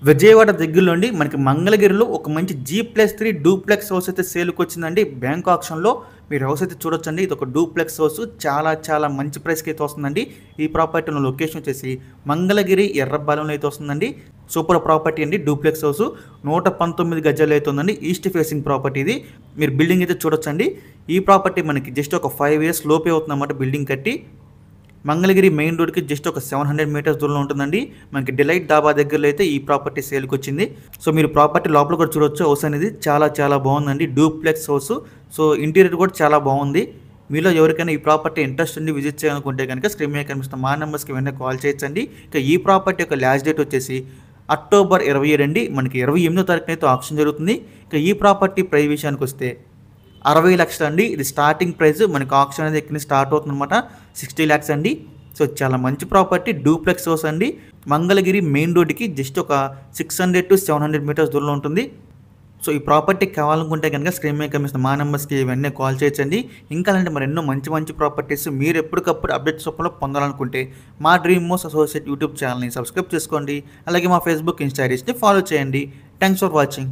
విజయవాడ దగ్గరలోండి మనకి మంగళగిరిలో ఒక మంచి G+3 డూప్లెక్స్ హౌస్ అయితే సేల్కి వచ్చిందండి. బ్యాంక్ ఆప్షన్లో మీరు హౌస్ అయితే చూడొచ్చండి. ఇది ఒక డూప్లెక్స్ హౌస్ చాలా మంచి ప్రైస్కి అయితే వస్తుందండి. ఈ ప్రాపర్టీ లొకేషన్ వచ్చేసి మంగళగిరి ఎర్రబాలెంలో అయితే వస్తుందండి. సూపర్ ప్రాపర్టీ అండి. డూప్లెక్స్ హౌస్ 119 గజాలు అయితే ఉందండి. ఈస్ట్ ఫేసింగ్ ప్రాపర్టీ ఇది. మీరు బిల్డింగ్ అయితే చూడొచ్చండి. ఈ ప్రాపర్టీ మనకి జస్ట్ ఒక 5 years లోపే అవుతుందన్నమాట బిల్డింగ్ కట్టి. మంగళగిరి మెయిన్ రోడ్కి జస్ట్ ఒక 700 meters దూరంలో ఉంటుందండి. మనకి డిలైట్ డాబా దగ్గరలో అయితే ఈ ప్రాపర్టీ సేల్కి వచ్చింది. సో మీరు ప్రాపర్టీ లోపల కూడా చూడొచ్చు. హౌస్ అనేది చాలా బాగుందండి. Duplex house. సో ఇంటీరియర్ కూడా చాలా బాగుంది. మీలో ఎవరికైనా ఈ ప్రాపర్టీ ఇంట్రెస్ట్ ఉండి విజిట్ చేయాలనుకుంటే కనుక స్క్రీన్ మీద కనిపిస్తున్న మా నెంబర్స్కి వెంటనే కాల్ చేయొచ్చండి. ఇక ఈ ప్రాపర్టీ యొక్క లాస్ట్ డేట్ వచ్చేసి October 27 అండి. మనకి 28వ తారీఖున అయితే ఆప్షన్ జరుగుతుంది. ఇక ఈ ప్రాపర్టీ ప్రైస్ విషయానికి వస్తే 60 లక్షలు అండి. ఇది స్టార్టింగ్ ప్రైస్. మనకి ఆప్షన్ అనేది ఎక్కడి నుంచి స్టార్ట్ అవుతుంది అనమాట. 60 lakhs అండి. సో చాలా మంచి ప్రాపర్టీ. డూప్లెక్స్ హౌస్ అండి. మంగళగిరి మెయిన్ రోడ్డుకి జస్ట్ ఒక 600 to 700 meters దూరంలో ఉంటుంది. సో ఈ ప్రాపర్టీ కావాలనుకుంటే కనుక స్క్రీన్ మీద కనిపిస్తున్న మా నెంబర్స్కి ఇవన్నీ కాల్ చేయొచ్చండి. ఇంకా అలాంటి మరెన్నో మంచి ప్రాపర్టీస్ మీరు ఎప్పటికప్పుడు అప్డేట్స్ రూపంలో పొందాలనుకుంటే మా డ్రీమ్ మోస్ అసోసియేట్ యూట్యూబ్ ఛానల్ని సబ్స్క్రైబ్ చేసుకోండి. అలాగే మా ఫేస్బుక్, ఇన్స్టా ఐడీస్ని ఫాలో చేయండి. Thanks for watching.